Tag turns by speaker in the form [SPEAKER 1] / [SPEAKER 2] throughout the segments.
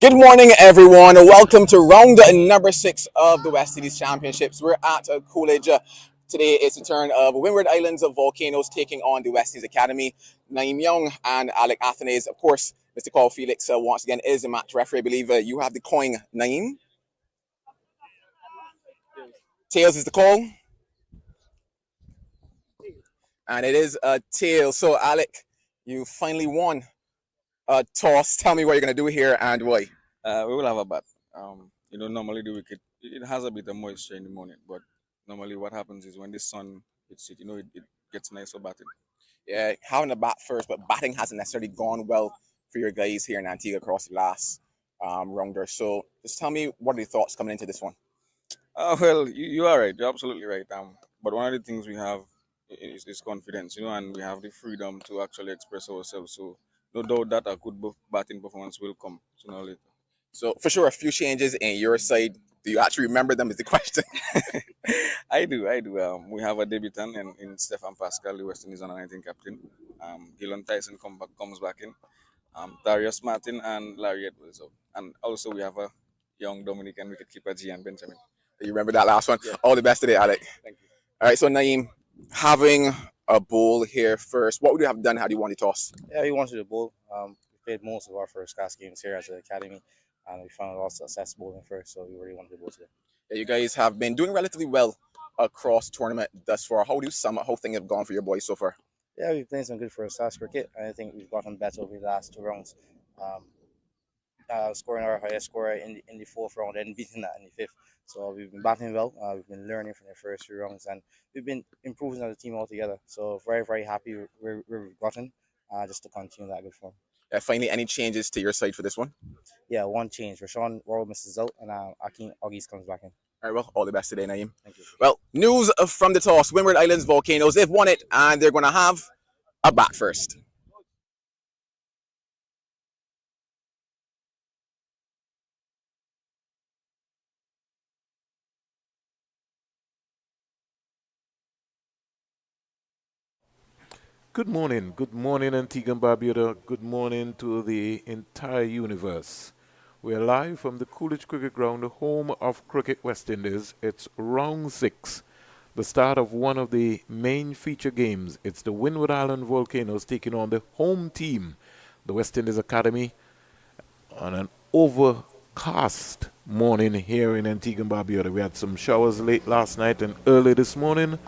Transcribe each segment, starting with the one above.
[SPEAKER 1] Good morning, everyone. Welcome to round number 6 of the West Indies Championships. We're at Coolidge. Today it's the turn of Windward Islands of Volcanoes taking on the West Indies Academy. Naeem Young and Alec Athanaze. Of course, Mr. Carl Felix once again is the match referee. I believe you have the coin, Naeem. Tails is the call. And it is a tail. So, Alec, you finally won a toss. Tell me what you're going to do here and why.
[SPEAKER 2] We will have a bat. Normally the wicket it has a bit of moisture in the morning, but normally what happens is when the sun hits it, it gets nice for batting.
[SPEAKER 1] Yeah, having a bat first, but batting hasn't necessarily gone well for your guys here in Antigua across the last rounder. So just tell me, what are your thoughts coming into this one?
[SPEAKER 2] Well, you are right. You're absolutely right. But one of the things we have is confidence, and we have the freedom to actually express ourselves. So no doubt that a good batting performance will come sooner or later.
[SPEAKER 1] So for sure, a few changes in your side. Do you actually remember them? Is the question.
[SPEAKER 2] I do. We have a debutant in Stefan Pascal, the West Indies under 19 captain. Gilon Tyson comes back in. Darius Martin and Larry Edwards. And also we have a young Dominican wicketkeeper, Gian Benjamin.
[SPEAKER 1] You remember that last one? Yeah. All the best today, Alec.
[SPEAKER 2] Thank you.
[SPEAKER 1] All right, so Naeem, having a bowl here first, what would you have done had you won the toss?
[SPEAKER 3] Yeah, we wanted the bowl. We played most of our first class games here at the academy, and we found a lot of success bowling first, so we really wanted the bowl today.
[SPEAKER 1] Yeah, you guys have been doing relatively well across the tournament thus far. How do you sum up how things have gone for your boys so far?
[SPEAKER 3] Yeah, we've played some good first class cricket, and I think we've gotten better over the last 2 rounds. Scoring our highest score in the 4th round and beating that in the 5th. So we've been batting well. We've been learning from the first 3 rounds, and we've been improving as a team altogether. So very, very happy where we've gotten, just to continue that good form.
[SPEAKER 1] Finally, any changes to your side for this one?
[SPEAKER 3] Yeah, one change. Rashawn Worrell misses out, and Akeem Oggies comes back in.
[SPEAKER 1] All right, well, all the best today, Naeem.
[SPEAKER 3] Thank you.
[SPEAKER 1] Well, news from the toss. Windward Islands Volcanoes, they've won it, and they're going to have a bat first.
[SPEAKER 4] Good morning Antigua and Barbuda, good morning to the entire universe. We are live from the Coolidge Cricket Ground, the home of Cricket West Indies. It's round 6, the start of one of the main feature games. It's the Windward Island Volcanoes taking on the home team, the West Indies Academy, on an overcast morning here in Antigua and Barbuda. We had some showers late last night and early this morning,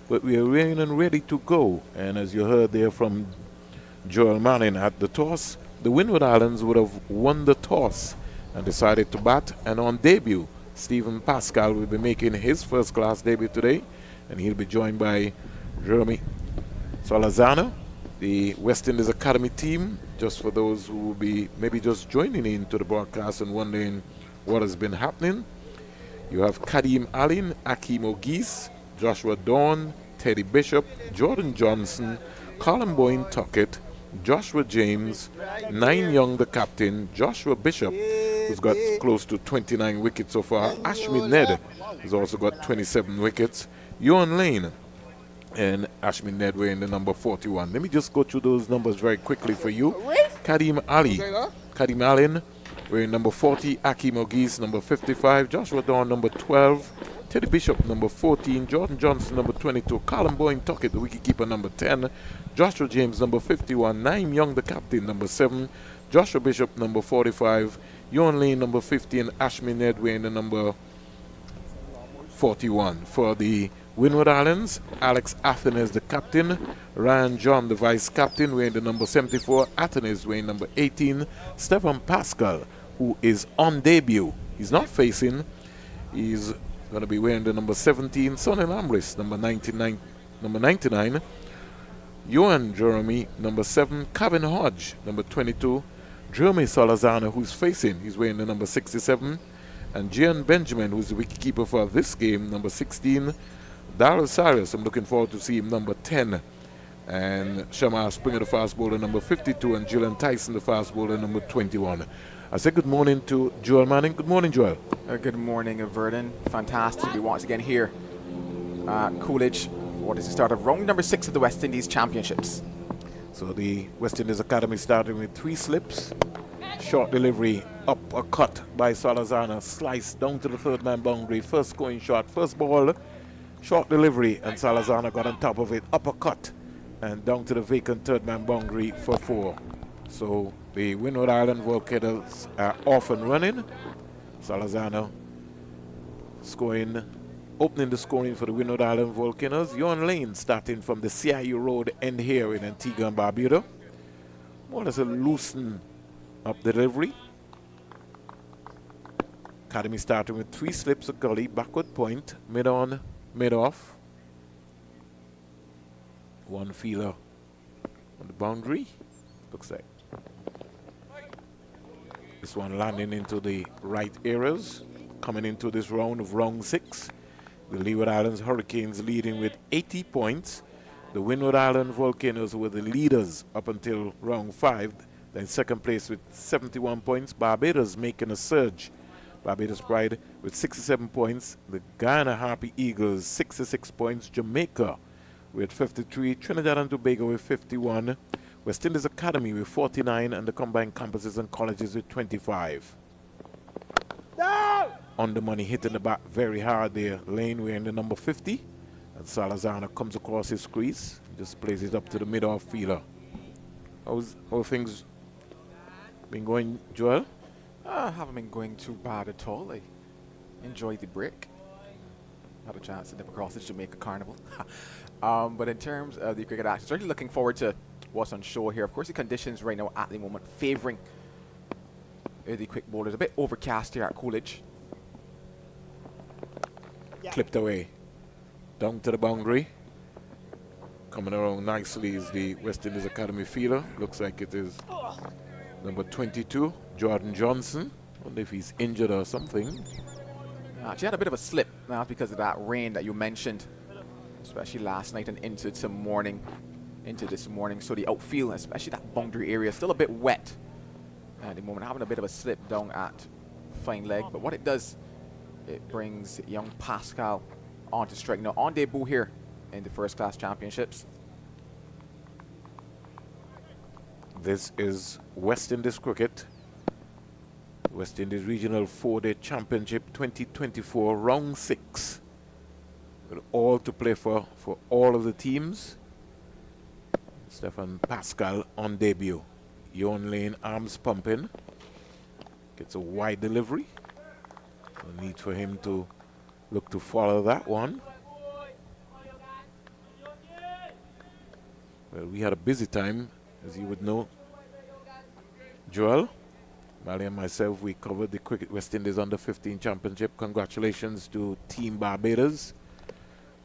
[SPEAKER 4] but we are ready and ready to go. And as you heard there from Joel Manning at the toss, the Windward Islands would have won the toss and decided to bat. And on debut, Stephen Pascal will be making his first class debut today, and he'll be joined by Jeremy Solazano, the West Indies Academy team, just for those who will be maybe just joining into the broadcast and wondering what has been happening. You have Kadim Alin, Akeem Ogis, Joshua Dawn, Teddy Bishop, Jordan Johnson, Colin Boyne Tuckett, Joshua James, Naeem Young the captain, Joshua Bishop, who's got close to 29 wickets so far, Ashmi Ned has also got 27 wickets, Ewan Lane and Ashmi Ned were in the number 41. Let me just go through those numbers very quickly for you. Kadim Alin we're in number 40, Akeem Ogis number 55, Joshua Dawn number 12, Teddy Bishop number 14, Jordan Johnson number 22, Colin Boyne Tuckett the wicketkeeper number 10, Joshua James number 51, Naeem Young the captain number 7, Joshua Bishop number 45, Ewan Lane number 50, and Ashmi Ned were in the number 41. For the Windward Islands, Alex Athanaze the captain, Ryan John the vice captain wearing the number 74, Athanaze wearing number 18, Stefan Pascal, who is on debut, he's not facing, he's going to be wearing the number 17, Sonny Lambris number 99, Ewan Jeremy number 7, Kevin Hodge number 22, Jeremy Solazano who's facing, he's wearing the number 67, and Gian Benjamin, who's the wicketkeeper for this game, number 16, Darryl Cyrus, I'm looking forward to see him, number 10, and Shamar Springer, the fast bowler, number 52, and Gillian Tyson, the fast bowler, number 21. I say good morning to Joel Manning. Good morning, Joel.
[SPEAKER 1] Good morning, Verdon. Fantastic to be once again here at Coolidge. What is the start of round number 6 of the West Indies Championships?
[SPEAKER 4] So the West Indies Academy starting with 3 slips, short delivery uppercut by Salazar, sliced down to the third man boundary. First scoring shot, first ball, short delivery, and Salazar got on top of it, uppercut, and down to the vacant third man boundary for 4. So the Windward Island Volcanoes are off and running. Salazar scoring, opening the scoring for the Windward Island Volcanoes. Yon Lane starting from the CIU Road end here in Antigua and Barbuda. More or less a loosen up delivery. Academy starting with 3 slips of gully, backward point, mid on, mid off. 1 feeler on the boundary. Looks like this one landing into the right areas. Coming into this round of round 6. The Leeward Islands Hurricanes leading with 80 points. The Windward Island Volcanoes were the leaders up until round 5. Then second place with 71 points. Barbados making a surge. Barbados Pride with 67 points. The Guyana Harpy Eagles 66 points. Jamaica with 53. Trinidad and Tobago with 51. West Indies Academy with 49. And the combined campuses and colleges with 25. No! On the money, hitting the back very hard there. Lane wearing the number 50. And Salazar comes across his crease. Just plays it up to the mid-off fielder. How things been going, Joel?
[SPEAKER 1] Haven't been going too bad at all. I enjoyed the break. Had a chance to dip across the Jamaica Carnival. But in terms of the cricket action, certainly looking forward to what's on show here. Of course, the conditions right now at the moment favouring the quick bowlers. A bit overcast here at Coolidge.
[SPEAKER 4] Clipped away. Down to the boundary. Coming around nicely is the West Indies Academy fielder. Looks like it is number 22, Jordan Johnson. Wonder if he's injured or something.
[SPEAKER 1] She had a bit of a slip now because of that rain that you mentioned, especially last night and into this morning. So the outfield, especially that boundary area, still a bit wet at the moment, having a bit of a slip down at fine leg. But what it does, it brings young Pascal onto strike. Now on debut here in the first class championships.
[SPEAKER 4] This is West Indies cricket. West Indies Regional 4-Day Championship 2024 round 6. With all to play for all of the teams. Stefan Pascal on debut. Yon Lane arms pumping. Gets a wide delivery. No need for him to look to follow that one. Well, we had a busy time, as you would know. Joel, Mali and myself, we covered the Cricket West Indies Under 15 Championship. Congratulations to Team Barbados,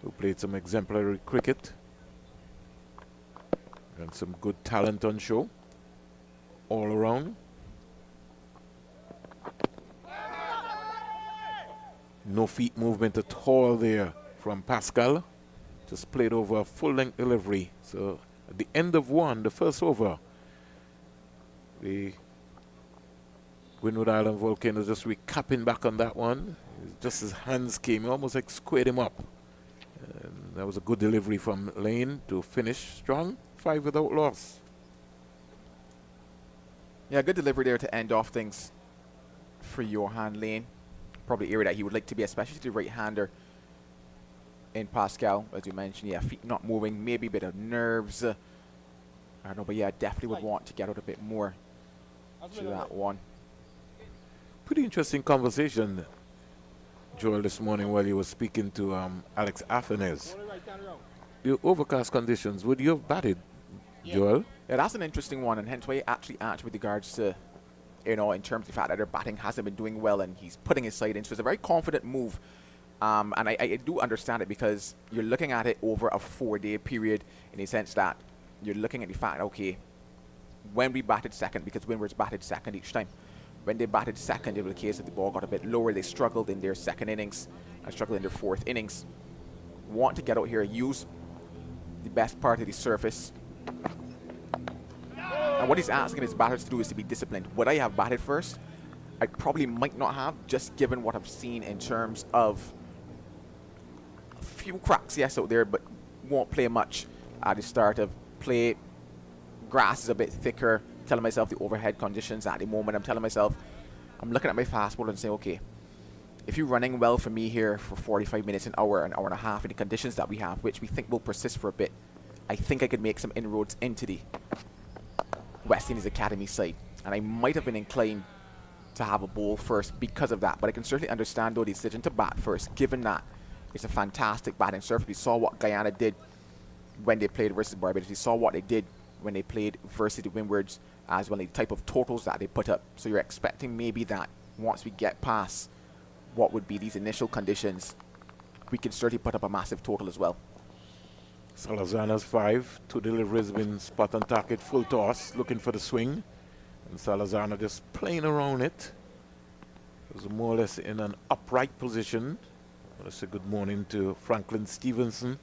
[SPEAKER 4] who played some exemplary cricket. And some good talent on show all around. No feet movement at all there from Pascal. Just played over a full-length delivery. So at the end of the first over, the Windward Island Volcanoes just recapping back on that one. Just his hands came, almost like squared him up. And that was a good delivery from Lane to finish strong. 5 without loss.
[SPEAKER 1] Yeah, good delivery there to end off things for Johan Lane. Probably area that he would like to be, especially the right-hander in Pascal. As you mentioned, yeah, feet not moving, maybe a bit of nerves. I don't know, but yeah, definitely would want to get out a bit more to that one.
[SPEAKER 4] Pretty interesting conversation, Joel, this morning while you were speaking to Alex Athenes. The overcast conditions, would you have batted, Joel?
[SPEAKER 1] Yeah, that's an interesting one, and hence why he actually asked with regards to, in terms of the fact that their batting hasn't been doing well and he's putting his side in. So it's a very confident move. And I do understand it because you're looking at it over a 4-day period in the sense that you're looking at the fact, okay, when we batted second, because Windward's batted second each time, when they batted second, it was the case that the ball got a bit lower. They struggled in their second innings and struggled in their fourth innings. Want to get out here, use the best part of the surface. And what he's asking his batters to do is to be disciplined. Would I have batted first? I probably might not have, just given what I've seen in terms of a few cracks, yes, out there, but won't play much at the start of play. Grass is a bit thicker. Telling myself the overhead conditions at the moment. I'm telling myself I'm looking at my fast bowler and saying, okay, if you're running well for me here for 45 minutes, an hour and a half in the conditions that we have, which we think will persist for a bit, I think I could make some inroads into the West Indies Academy side. And I might have been inclined to have a bowl first because of that. But I can certainly understand, though, the decision to bat first, given that it's a fantastic batting surface. We saw what Guyana did when they played versus Barbados. We saw what they did when they played versus the Windwards, as well, the type of totals that they put up. So you're expecting maybe that once we get past what would be these initial conditions, we can certainly put up a massive total as well.
[SPEAKER 4] Salazar's 5, 2 deliveries been spot on target, full toss, looking for the swing. And Salazar just playing around it. It was more or less in an upright position. I want to say good morning to Franklin Stevenson.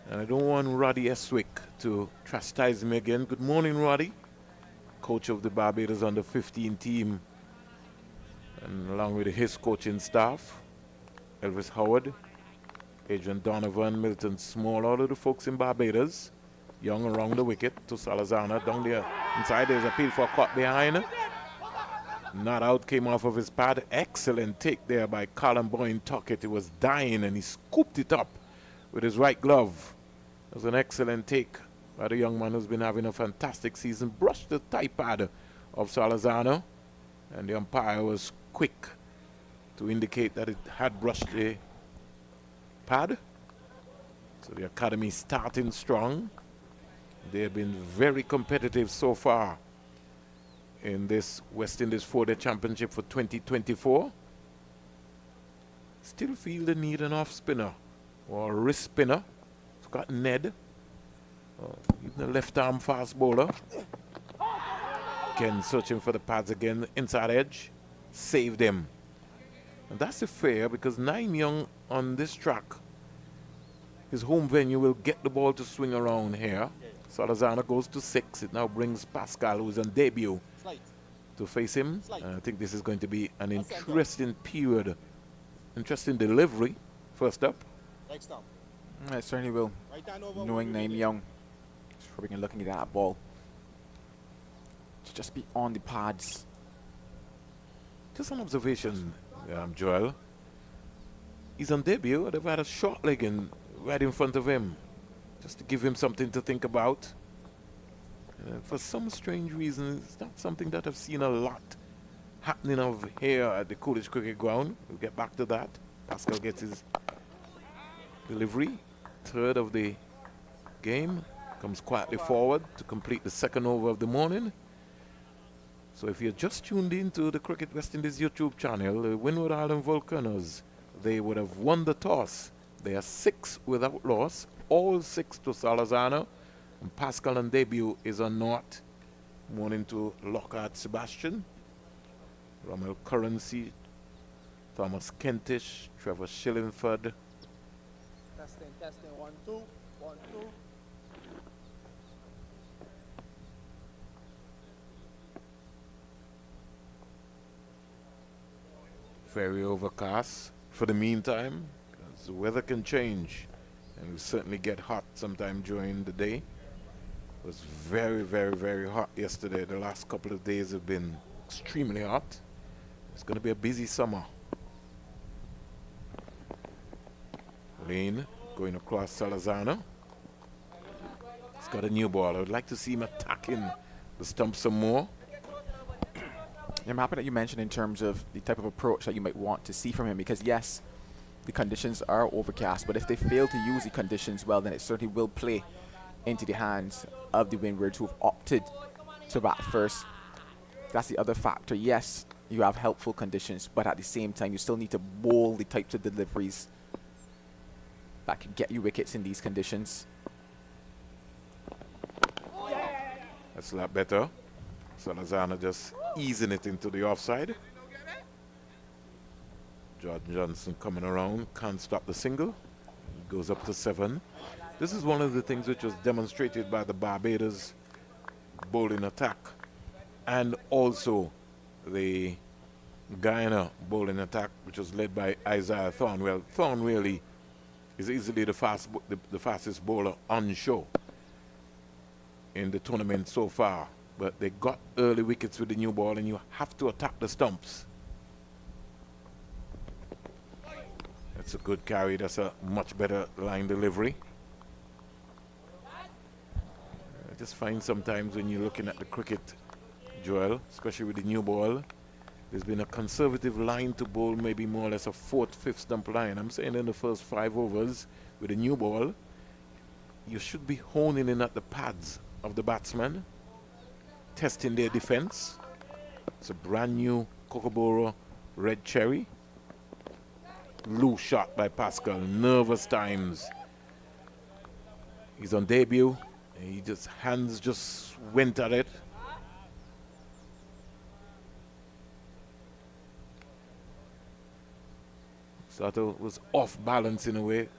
[SPEAKER 4] And I don't want Roddy Eswick to chastise me again. Good morning, Roddy. Coach of the Barbados under 15 team. And along with his coaching staff, Elvis Howard, Adrian Donovan, Milton Small, all of the folks in Barbados. Young around the wicket to Salazar down there. Inside there's a appeal for a cut behind. Not out, came off of his pad. Excellent take there by Colin Boyne Tuckett. It was dying and he scooped it up with his right glove. It was an excellent take by the young man who's been having a fantastic season. Brushed the thigh pad of Salazar, and the umpire was quick to indicate that it had brushed the pad. So the academy starting strong. They have been very competitive so far in this West Indies 4-Day Championship for 2024. Still feel the need an off spinner or a wrist spinner. It's got Ned, even a left arm fast bowler. Again searching for the pads again, inside edge, saved him. And that's a fair because 9 Young on this track, his home venue, will get the ball to swing around here. Salazar goes to 6. It now brings Pascal, who's on debut, to face him. I think this is going to be an interesting period. Interesting delivery. First up.
[SPEAKER 1] It certainly will. Knowing Naim Young, he's probably looking at that ball to just be on the pads.
[SPEAKER 4] Just an observation, Joel. He's on debut. They've had a short leg right in front of him, just to give him something to think about. For some strange reason, it's not something that I've seen a lot happening over here at the Coolidge Cricket Ground. We'll get back to that. Pascal gets his delivery. Third of the game. Comes quietly forward to complete the second over of the morning. So if you're just tuned in to the Cricket West Indies YouTube channel, the Windward Island Volcanoes, they would have won the toss. They are 6 without loss, all 6 to Salazar. And Pascal on debut is on North. Morning to Lockhart Sebastian, Rommel Currency, Thomas Kentish, Trevor Shillingford.
[SPEAKER 5] Testing, 1, 2, 1, 2.
[SPEAKER 4] Very overcast for the meantime, because the weather can change and it will certainly get hot sometime during the day. It was very, very, very hot yesterday. The last couple of days have been extremely hot. It's going to be a busy summer. Lane going across Salazar. He's got a new ball. I would like to see him attacking the stump some more.
[SPEAKER 1] I'm happy that you mentioned in terms of the type of approach that you might want to see from him, because yes, the conditions are overcast, but if they fail to use the conditions well, then it certainly will play into the hands of the Windwards, who have opted to bat first. That's the other factor. Yes, you have helpful conditions, but at the same time, you still need to bowl the types of deliveries that can get you wickets in these conditions.
[SPEAKER 4] That's a lot better. Salazar just easing it into the offside. Jordan Johnson coming around, can't stop the single. He goes up to 7. This is one of the things which was demonstrated by the Barbados bowling attack and also the Guyana bowling attack, which was led by Isaiah Thorne. Well, Thorne really is easily the fastest bowler on show in the tournament so far. But they got early wickets with the new ball, and you have to attack the stumps. That's a good carry. That's a much better line delivery. I just find sometimes when you're looking at the cricket, Joel, especially with the new ball, there's been a conservative line to bowl, maybe more or less a fourth, fifth stump line. I'm saying in the first 5 overs with the new ball, you should be honing in at the pads of the batsman, testing their defense. It's a brand new Kookaburra Red Cherry. Loose shot by Pascal, nervous times. He's on debut. He just, hands just went at it. Sato was off balance in a way.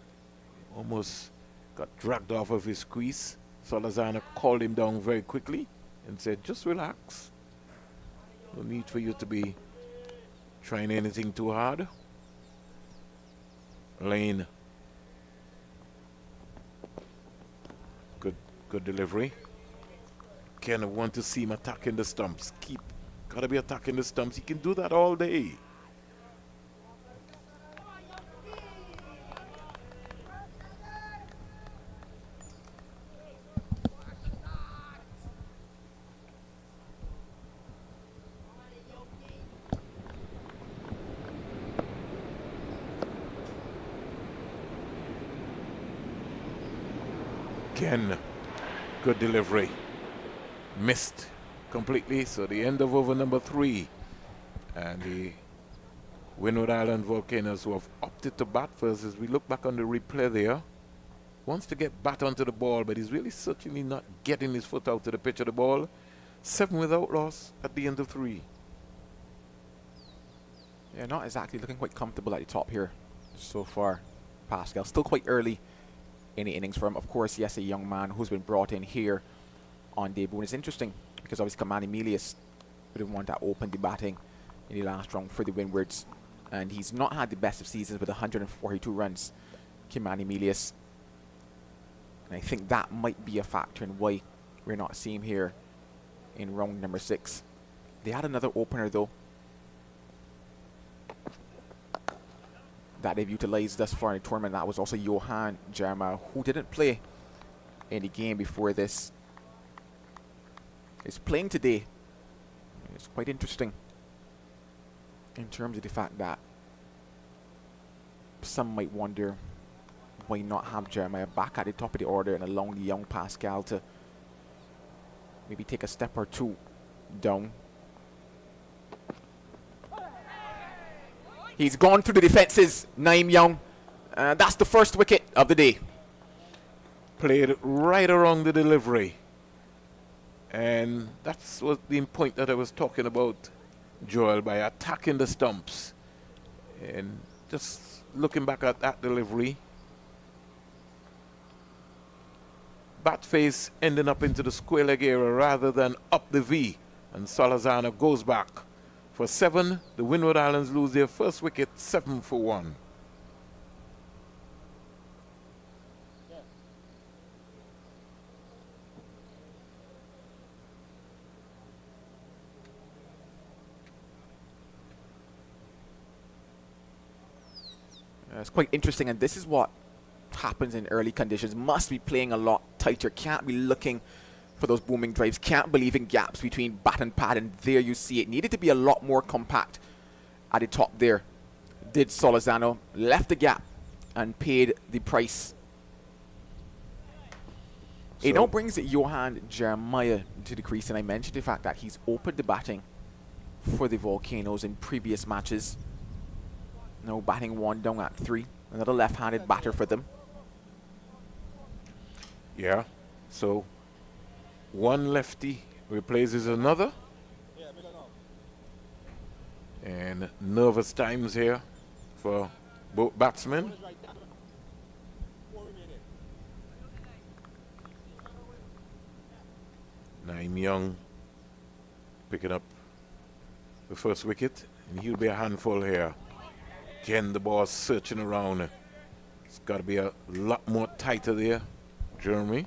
[SPEAKER 4] Almost got dragged off of his crease. Salazar called him down very quickly and said, just relax. No need for you to be trying anything too hard. Lane. Good delivery. Kind of want to see him attacking the stumps. Gotta be attacking the stumps. He can do that all day. Again, good delivery. Missed completely. So the end of over number 3. And the Windward Island Volcanoes, who have opted to bat first, as we look back on the replay there, wants to get bat onto the ball, but he's really certainly not getting his foot out to the pitch of the ball. 7 without loss at the end of 3.
[SPEAKER 1] Yeah, not exactly looking quite comfortable at the top here so far, Pascal. Still quite early in the innings for him. Of course, yes, a young man who's been brought in here on debut. And it's interesting because obviously Kamani Milius would have wanted to open the batting in the last round for the Windwards. And he's not had the best of seasons with 142 runs, Kamani Milius. And I think that might be a factor in why we're not seeing him here in round number 6. They had another opener though that they've utilized thus far in the tournament. That was also Johan Jeremiah, who didn't play in the game before this. He's playing today. It's quite interesting in terms of the fact that some might wonder why not have Jeremiah back at the top of the order and allow the young Pascal to maybe take a step or two down. He's gone through the defenses, Naeem Young. That's the first wicket of the day.
[SPEAKER 4] Played right around the delivery. And that's what the point that I was talking about, Joel, by attacking the stumps. And just looking back at that delivery, bat face ending up into the square leg area rather than up the V. And Salazar goes back. For 7, the Windward Islands lose their first wicket, 7 for 1.
[SPEAKER 1] It's quite interesting, and this is what happens in early conditions. Must be playing a lot tighter. Can't be looking for those booming drives. Can't believe in gaps between bat and pad, and there you see it. Needed to be a lot more compact at the top there. Did Solazano, left the gap and paid the price. So it now brings Johan Jeremiah to the crease, and I mentioned the fact that he's opened the batting for the Volcanoes in previous matches. Now batting 1 down at 3. Another left-handed batter for them.
[SPEAKER 4] Yeah, so one lefty replaces another. And nervous times here for both batsmen. Naeem Young picking up the first wicket, and he'll be a handful here. Again, the ball searching around. It's got to be a lot more tighter there, Jeremy.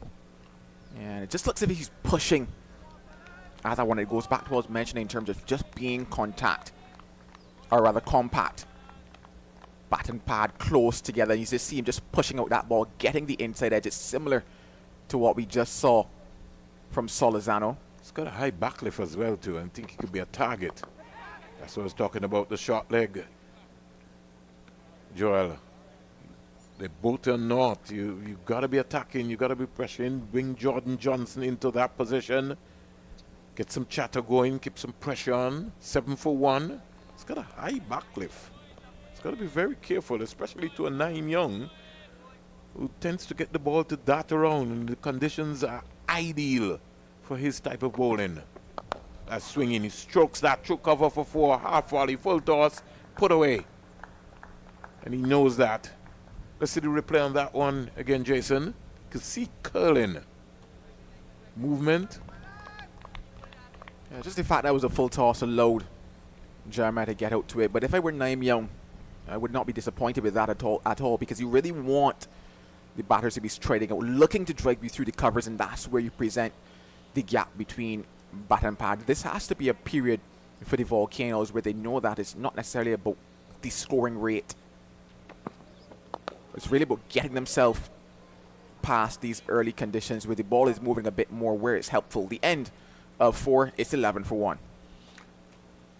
[SPEAKER 1] And it just looks as if he's pushing. As I wanted, it goes back to what I was mentioning in terms of just being contact, or rather compact. bat and pad close together. You just see him just pushing out that ball, getting the inside edge. It's similar to what we just saw from Solizano.
[SPEAKER 4] He's got a high backlift as well, too. I think he could be a target. That's what I was talking about, the short leg. Joel, they both are not. You got to be attacking. You got to be pressuring. Bring Jordan Johnson into that position. Get some chatter going. Keep some pressure on. 7 for 1. He's got a high backlift. He's got to be very careful, especially to a Naeem Young, who tends to get the ball to dart around, and the conditions are ideal for his type of bowling. That's swinging. He strokes that through cover for 4. Half volley, full toss, put away. And he knows that. Let's see the replay on that one again, Jason. You can see curling. Movement.
[SPEAKER 1] Yeah, just the fact that was a full toss allowed Jeremiah to get out to it. But if I were Naeem Young, I would not be disappointed with that at all, because you really want the batters to be striding out, looking to drive you through the covers, and that's where you present the gap between bat and pad. This has to be a period for the Volcanoes where they know that it's not necessarily about the scoring rate. It's really about getting themselves past these early conditions where the ball is moving a bit more, where it's helpful. The end of 4, it's 11 for 1.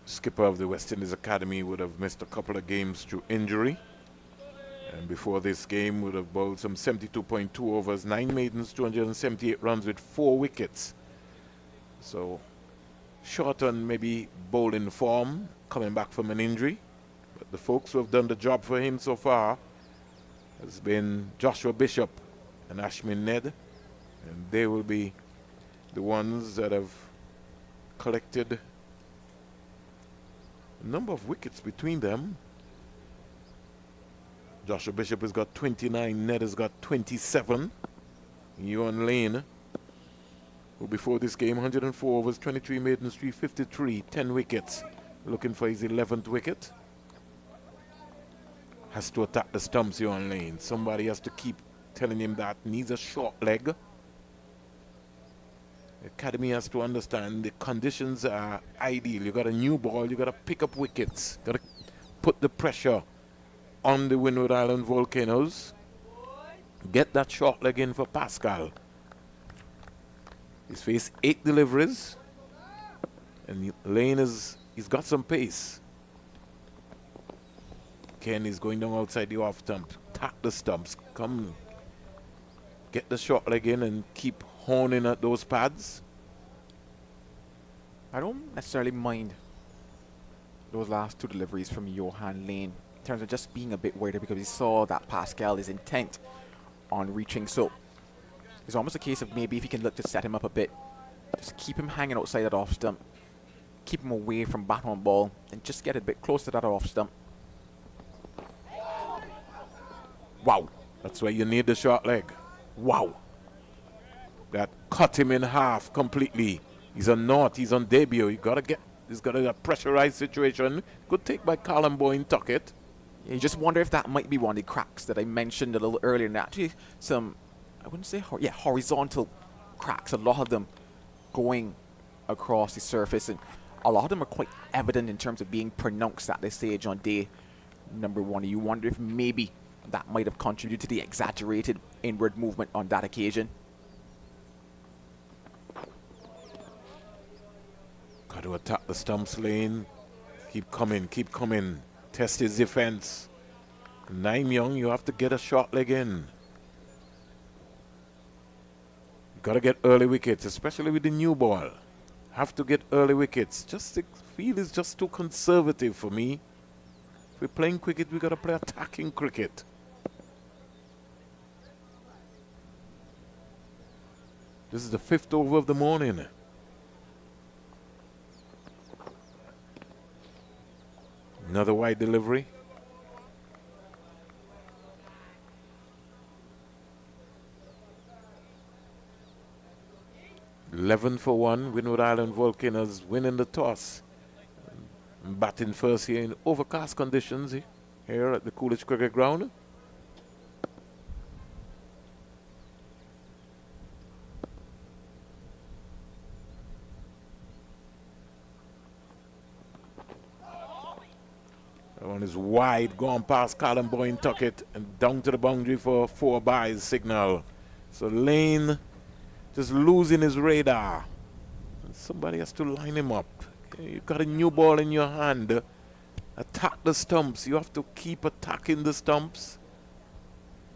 [SPEAKER 4] Skipper of the West Indies Academy would have missed a couple of games through injury. And before this game would have bowled some 72.2 overs, 9 maidens, 278 runs with 4 wickets. So short on maybe bowling form, coming back from an injury. But the folks who have done the job for him so far has been Joshua Bishop and Ashmin Ned. And they will be the ones that have collected a number of wickets between them. Joshua Bishop has got 29, Ned has got 27. Ewan Lane, who before this game, 104 overs, 23 maidens, 353, 10 wickets, looking for his 11th wicket. Has to attack the stumps, Ewan Lane. Somebody has to keep telling him that. Needs a short leg. The academy has to understand the conditions are ideal. You got a new ball, you got to pick up wickets. Got to put the pressure on the Windward Island Volcanoes. Get that short leg in for Pascal. He's faced 8 deliveries. And Lane he's got some pace. Ken is going down outside the off stump. Tack the stumps. Come. Get the short leg in and keep honing at those pads.
[SPEAKER 1] I don't necessarily mind those last 2 deliveries from Johan Lane in terms of just being a bit worried, because he saw that Pascal is intent on reaching. So it's almost a case of maybe if he can look to set him up a bit, just keep him hanging outside that off stump, keep him away from bat on ball, and just get a bit close to that off stump.
[SPEAKER 4] Wow. That's why you need the short leg. Wow. That cut him in half completely. He's on naught. He's on debut. He's got a pressurized situation. Good take by Callum Boyne Tuckett.
[SPEAKER 1] You just wonder if that might be one of the cracks that I mentioned a little earlier. And actually some, I wouldn't say, horizontal cracks. A lot of them going across the surface. And a lot of them are quite evident in terms of being pronounced at this stage on day number 1. You wonder if maybe that might have contributed to the exaggerated inward movement on that occasion.
[SPEAKER 4] Got to attack the stumps, Lane. Keep coming, keep coming. Test his defense. Naeem Young, you have to get a short leg in. You got to get early wickets, especially with the new ball. Have to get early wickets. Just the field is just too conservative for me. If we're playing cricket, we got to play attacking cricket. This is the 5th over of the morning. Another wide delivery. $11 for 1. Windward Island Volcanoes winning the toss. Batting first here in overcast conditions here at the Coolidge Cricket Ground. That one is wide, gone past Colin Boyne, tuck it, and down to the boundary for 4 byes signal. So Lane just losing his radar. And somebody has to line him up. Okay, you got a new ball in your hand. Attack the stumps. You have to keep attacking the stumps.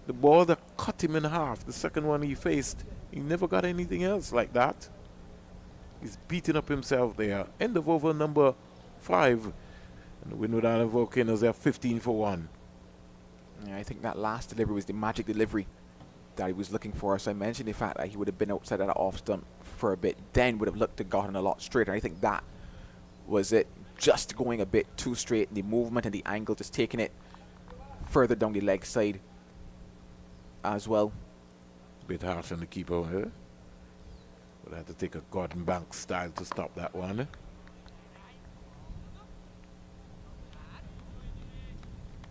[SPEAKER 4] The ball that cut him in half, the second one he faced, he never got anything else like that. He's beating up himself there. End of over number 5. And the Windward Island Volcanoes are 15 for 1.
[SPEAKER 1] Yeah, I think that last delivery was the magic delivery that he was looking for. So I mentioned the fact that he would have been outside of that off stump for a bit, then would have looked to gotten a lot straighter. I think that was it. Just going a bit too straight. The movement and the angle, just taking it further down the leg side as well.
[SPEAKER 4] Bit harsh on the keeper, eh? But I had to take a Gordon Banks style to stop that one.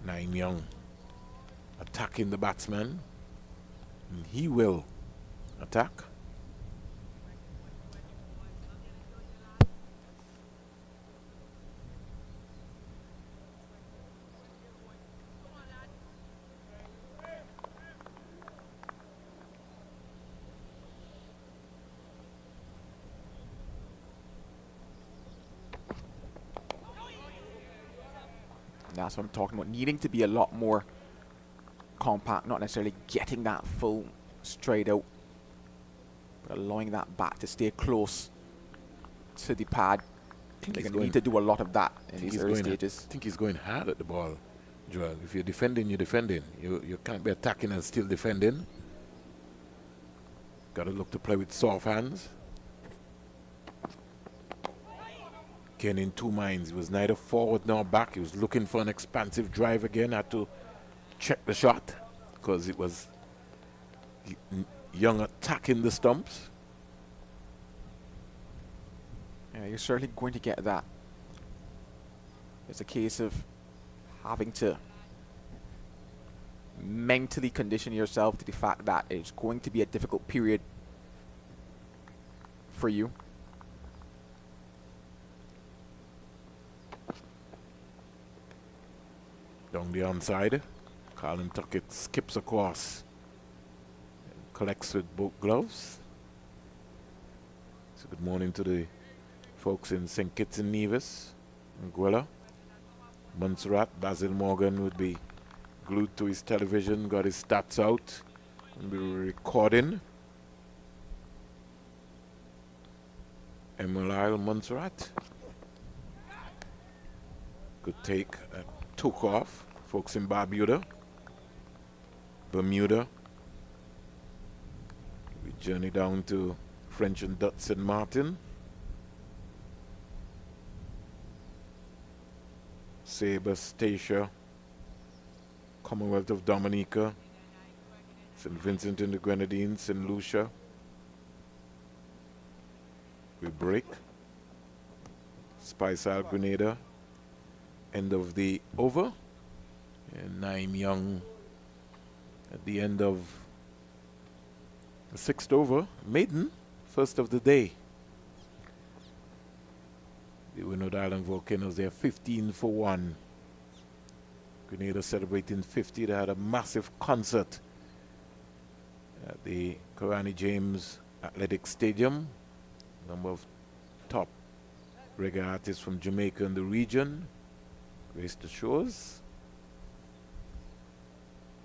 [SPEAKER 4] Naim Young attacking the batsman. And he will attack.
[SPEAKER 1] That's what I'm talking about. Needing to be a lot more compact, not necessarily getting that full straight out, but allowing that bat to stay close to the pad. They're going to need to do a lot of that in these early stages.
[SPEAKER 4] I think he's going hard at the ball, Joel. If you're defending, you're defending. You can't be attacking and still defending. Got to look to play with soft hands. Ken in 2 minds. He was neither forward nor back. He was looking for an expansive drive again. Had to check the shot because it was Young attacking the stumps.
[SPEAKER 1] Yeah, you're certainly going to get that. It's a case of having to mentally condition yourself to the fact that it's going to be a difficult period for you.
[SPEAKER 4] Down the onside, Colin Tuckett skips across, collects with both gloves. So good morning to the folks in St. Kitts and Nevis, Anguilla, Montserrat. Basil Morgan would be glued to his television, got his stats out, and be recording. Emerald Montserrat. Good take. Took off. Folks in Bermuda. We journey down to French and Dutch St. Martin. Sabre, Statia, Commonwealth of Dominica, St. Vincent and the Grenadines, St. Lucia. We break. Spice Isle, Grenada. End of the over. And Naim Young at the end of the 6th over. Maiden, first of the day. The Windward Island Volcanoes, they're 15 for 1. Grenada celebrating 50. They had a massive concert at the Karani James Athletic Stadium. A number of top reggae artists from Jamaica and the region graced the shores.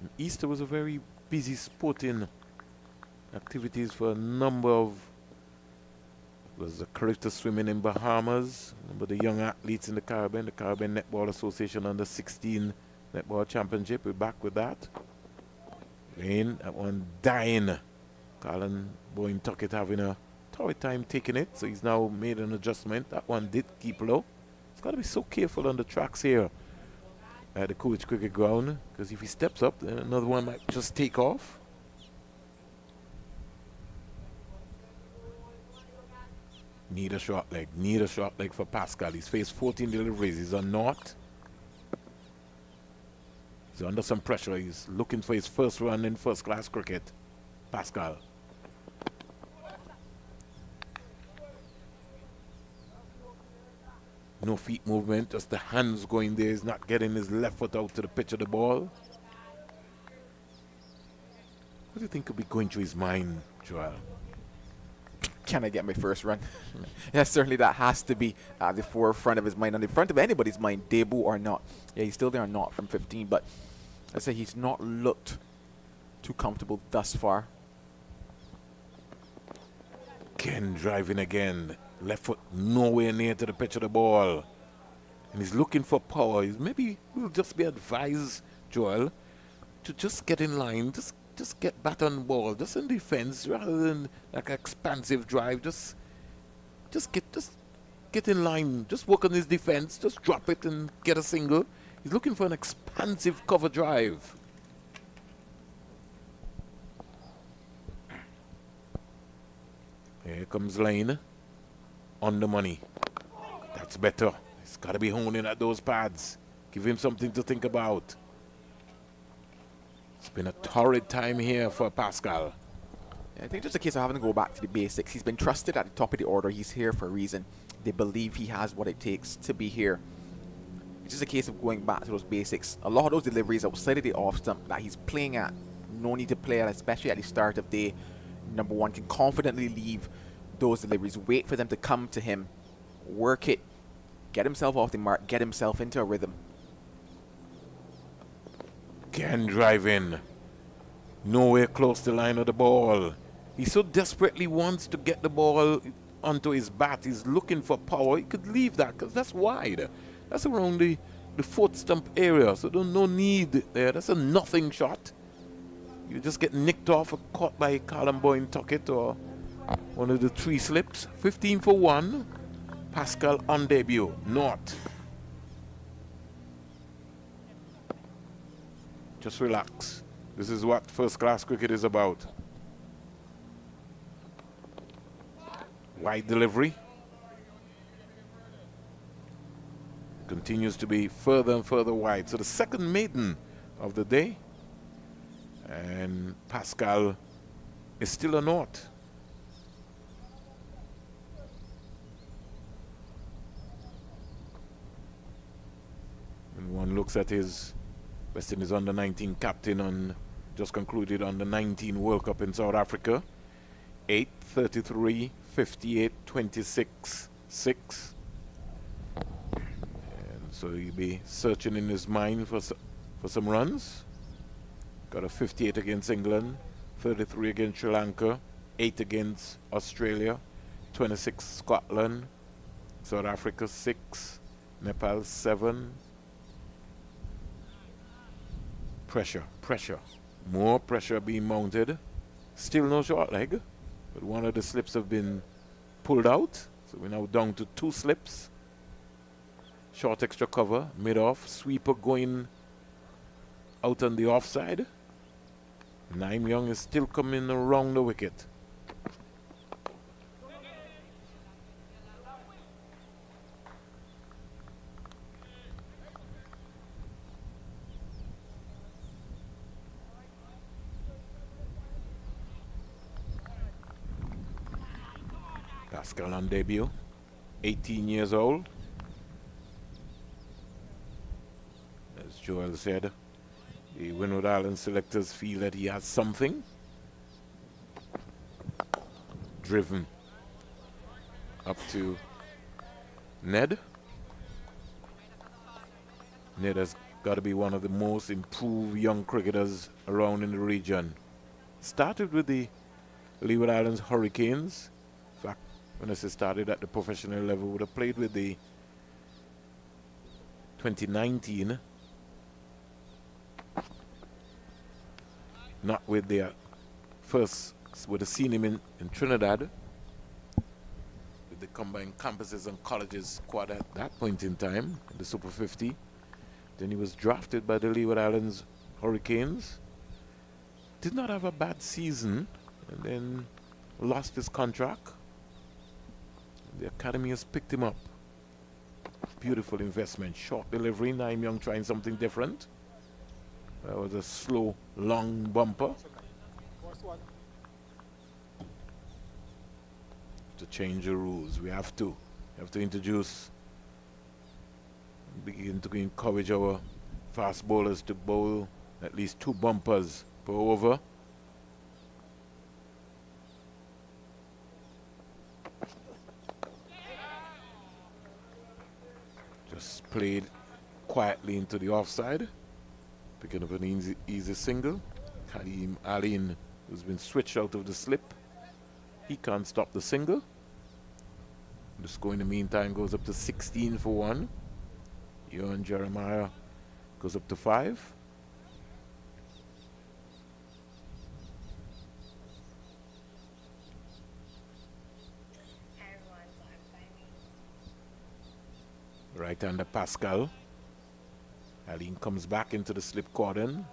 [SPEAKER 4] And Easter was a very busy sporting activities for a number of. Was the character swimming in Bahamas. Remember the young athletes in the Caribbean Netball Association Under 16 Netball Championship. We're back with that. Rain, that one dying. Colin Boyne Tuckett having a torrid time taking it, so he's now made an adjustment. That one did keep low. He's got to be so careful on the tracks here at the Coolidge Cricket Ground, because if he steps up, then another one might just take off. Need a short leg for Pascal. He's faced 14 deliveries. He's on naught. He's under some pressure. He's looking for his first run in first class cricket. Pascal. No feet movement, just the hands going there. He's not getting his left foot out to the pitch of the ball. What do you think could be going through his mind, Joel?
[SPEAKER 1] Can I get my first run? Yeah, certainly that has to be at the forefront of his mind, on the front of anybody's mind, debut or not. Yeah, he's still there or not from 15, but I say he's not looked too comfortable thus far.
[SPEAKER 4] Ken driving again. Left foot nowhere near to the pitch of the ball. And he's looking for power. Maybe we'll just be advised, Joel, to just get in line, just get back on the ball, just in defense rather than like an expansive drive. Just get in line, just work on his defense, just drop it and get a single. He's looking for an expansive cover drive. Here comes Lane on the money. That's better. He's got to be honing at those pads. Give him something to think about. It's been a torrid time here for Pascal.
[SPEAKER 1] Yeah, I think just a case of having to go back to the basics. He's been trusted at the top of the order. He's here for a reason. They believe he has what it takes to be here. It's just a case of going back to those basics. A lot of those deliveries outside of the off stump that he's playing at, no need to play at, especially at the start of day number one, can confidently leave those deliveries, wait for them to come to him, work it, get himself off the mark, get himself into a rhythm.
[SPEAKER 4] Ken driving. Nowhere close to the line of the ball. He so desperately wants to get the ball onto his bat. He's looking for power. He could leave that because that's wide. That's around the foot stump area, so there's no need there. That's a nothing shot. You just get nicked off or caught by Callum Boyne Tuckett or one of the three slips. 15 for 1. Pascal on debut. Not. Just relax. This is what first-class cricket is about. Wide delivery. Continues to be further and further wide. So the second maiden of the day. And Pascal is still a naught. When one looks at his West Indies under-19 captain on just concluded under 19 World Cup in South Africa. 8, 33, 58, 26, 6. And so he'll be searching in his mind for some runs. Got a 58 against England, 33 against Sri Lanka, 8 against Australia, 26 Scotland, South Africa 6, Nepal 7. Pressure, pressure. More pressure being mounted. Still no short leg, but one of the slips have been pulled out. So we're now down to 2 slips. Short extra cover, mid-off, sweeper going out on the offside. Naim Young is still coming around the wicket. Pascal on debut, 18 years old. As Joel said, the Windward Island selectors feel that he has something. Driven up to Ned. Ned has got to be one of the most improved young cricketers around in the region. Started with the Leeward Islands Hurricanes. In fact, when I say started at the professional level, would have played with the 2019. Not with their first, would have seen him in Trinidad with the combined campuses and colleges squad at that point in time, in the Super 50. Then he was drafted by the Leeward Islands Hurricanes. Did not have a bad season, and then lost his contract. The academy has picked him up. Beautiful investment. Short delivery. Naim Young trying something different. That was a slow, long bumper. To change the rules, we have to introduce Begin to encourage our fast bowlers to bowl at least 2 bumpers per over. Just played quietly into the offside, picking up an easy single. Karim Alin, who's been switched out of the slip, he can't stop the single. The score in the meantime goes up to 16 for 1. Ewan Jeremiah goes up to 5. Right-hander Pascal. Aline comes back into the slip cordon.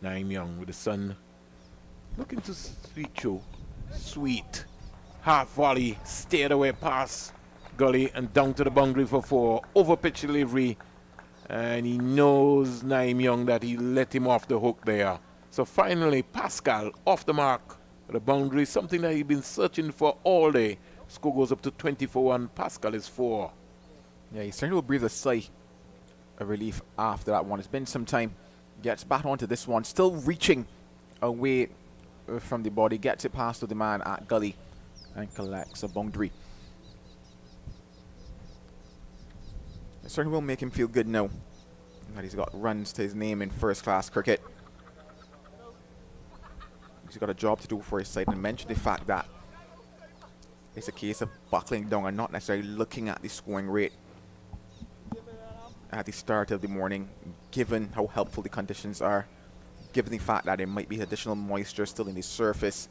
[SPEAKER 4] Naim Young with the sun looking to sweet show. Sweet. Half volley, stayed away pass. Gully and down to the boundary for 4. Over pitch delivery. And he knows Naim Young that he let him off the hook there. So finally, Pascal off the mark at the boundary, something that he's been searching for all day. Score goes up to 20-1. Pascal is 4.
[SPEAKER 1] Yeah, he certainly will breathe a sigh of relief after that one. It's been some time. Gets back onto this one. Still reaching away from the body. Gets it past to the man at Gully and collects a boundary. It certainly will make him feel good now that he's got runs to his name in first-class cricket. He's got a job to do for his side, and mentioned the fact that it's a case of buckling down and not necessarily looking at the scoring rate at the start of the morning, given how helpful the conditions are, given the fact that there might be additional moisture still in the surface.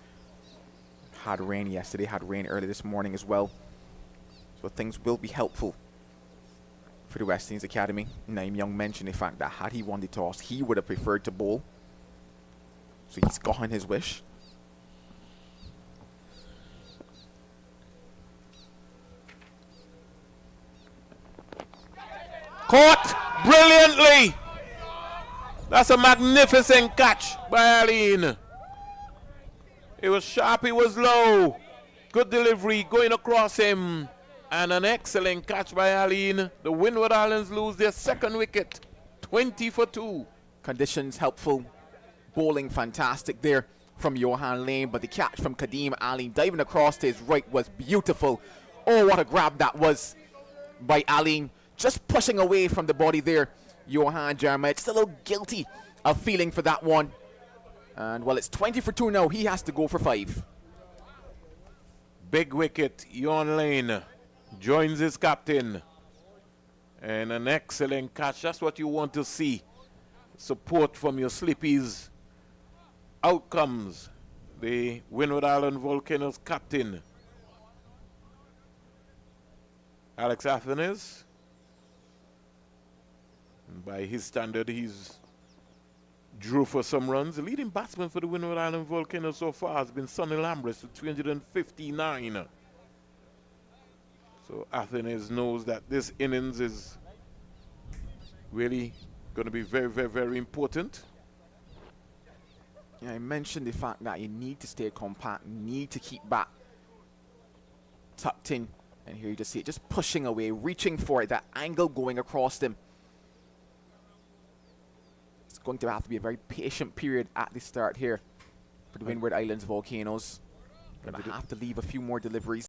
[SPEAKER 1] Had rain yesterday, had rain early this morning as well. So things will be helpful for the West Indies Academy. Naim Young mentioned the fact that had he won the toss, he would have preferred to bowl. So he's gotten his wish.
[SPEAKER 4] Caught brilliantly. That's a magnificent catch by Aline. It was sharp, it was low. Good delivery going across him. And an excellent catch by Aline. The Windward Islands lose their second wicket. 20-2.
[SPEAKER 1] Conditions helpful. Bowling fantastic there from Johan Lane. But the catch from Kadim Aline diving across to his right was beautiful. Oh, what a grab that was by Aline. Just pushing away from the body there. Johan Jeremiah just a little guilty of feeling for that one. And well, it's 20-2 now. He has to go for 5.
[SPEAKER 4] Big wicket. Ewan Lane joins his captain. And an excellent catch. That's what you want to see. Support from your slippies. Out comes the Windward Island Volcanoes captain, Alex Athenes. By his standard, he's drew for some runs. The leading batsman for the Windward Island Volcanoes so far has been Sonny Lambris with 359. So Athenes knows that this innings is really going to be very, very, very important.
[SPEAKER 1] Yeah, I mentioned the fact that you need to stay compact, need to keep back tucked in. And here you just see it just pushing away, reaching for it, that angle going across them. It's going to have to be a very patient period at the start here for the Windward Islands Volcanoes. Going to have to leave a few more deliveries.